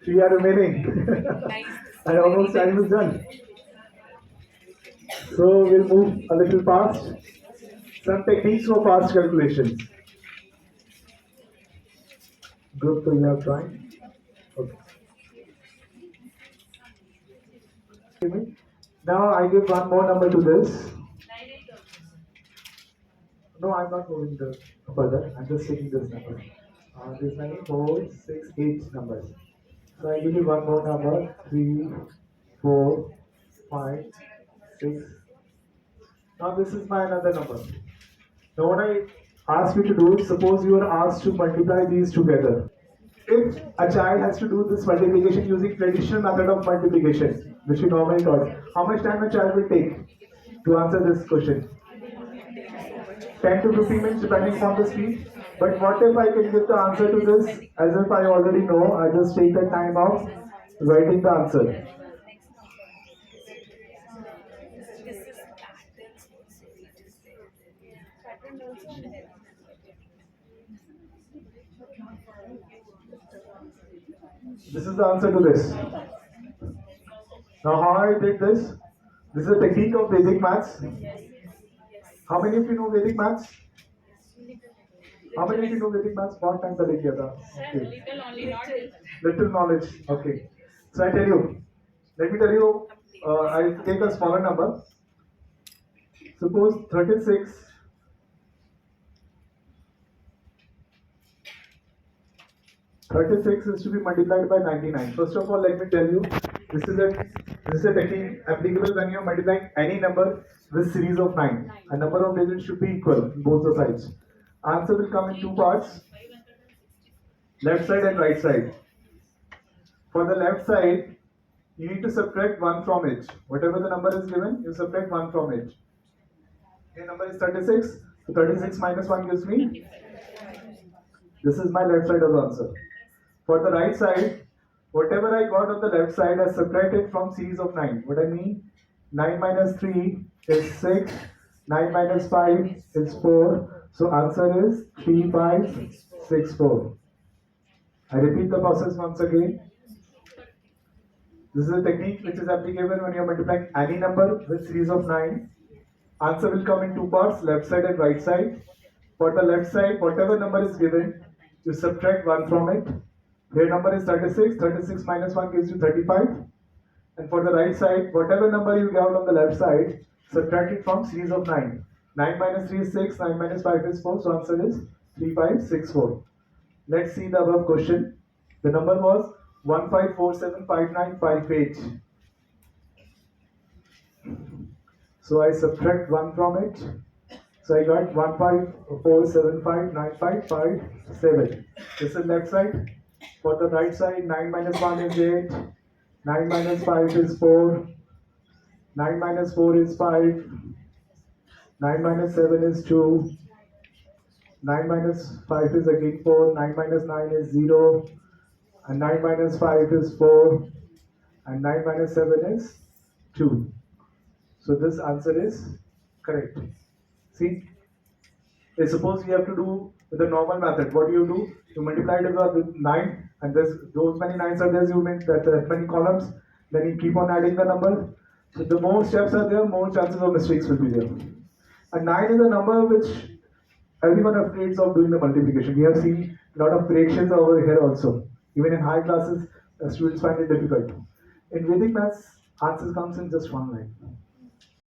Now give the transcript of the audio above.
3 are remaining. And almost time is done. So we'll move a little fast. Some techniques for fast calculations. Good, so you are trying. Okay. Now I give one more number to this. No, I'm not moving the further. I'm just taking this number. There's many 4, 6, 8 numbers. So I give you one more number. 3, 4, 5, 6. Now this is my another number. Now what I ask you to do is, suppose you are asked to multiply these together. If a child has to do this multiplication using traditional method of multiplication, which we normally taught, how much time a child will take to answer this question? 10 to 15 minutes depending upon the speed. But what if I can give the answer to this as if I already know? I just take the time of writing the answer. This is the answer to this. Now, how I did this? This is a technique of Vedic maths. How many of you know Vedic maths? How many of you know Vedic maths? What time did you okay. Little knowledge. Okay. So I tell you. Let me tell you. I take a smaller number. Suppose 36. 36 is to be multiplied by 99. First of all, let me tell you, this is a technique applicable when you are multiplying any number with series of 9. A number of digits should be equal on both the sides. Answer will come in two parts, left side and right side. For the left side, you need to subtract 1 from it. Whatever the number is given, you subtract 1 from it. Your number is 36, so 36 minus 1 gives me. This is my left side of the answer. For the right side, whatever I got on the left side, I subtracted from series of 9. What I mean, 9 minus 3 is 6, 9 minus 5 is 4. So answer is 3, 5, 6, 4. I repeat the process once again. This is a technique which is applicable when you are multiplying any number with series of 9. Answer will come in two parts, left side and right side. For the left side, whatever number is given, you subtract 1 from it. Your number is 36. 36 minus 1 gives you 35. And for the right side, whatever number you got on the left side, subtract it from series of 9. 9 minus 3 is 6. 9 minus 5 is 4. So answer is 3, 5, 6, 4. Let's see the above question. The number was 15475958. So I subtract 1 from it. So I got 15475957. This is left side. For the right side, 9 minus 1 is 8. 9 minus 5 is 4. 9 minus 4 is 5. 9 minus 7 is 2. 9 minus 5 is again 4. 9 minus 9 is 0. And 9 minus 5 is 4. And 9 minus 7 is 2. So this answer is correct. See, suppose you have to do with the normal method. What do? You multiply it with 9, and those many 9s are there, you make that many columns, then you keep on adding the number. So the more steps are there, more chances of mistakes will be there. And 9 is a number which everyone is afraid of doing the multiplication. We have seen a lot of corrections over here also. Even in high classes, students find it difficult. In Vedic maths, answers comes in just one line.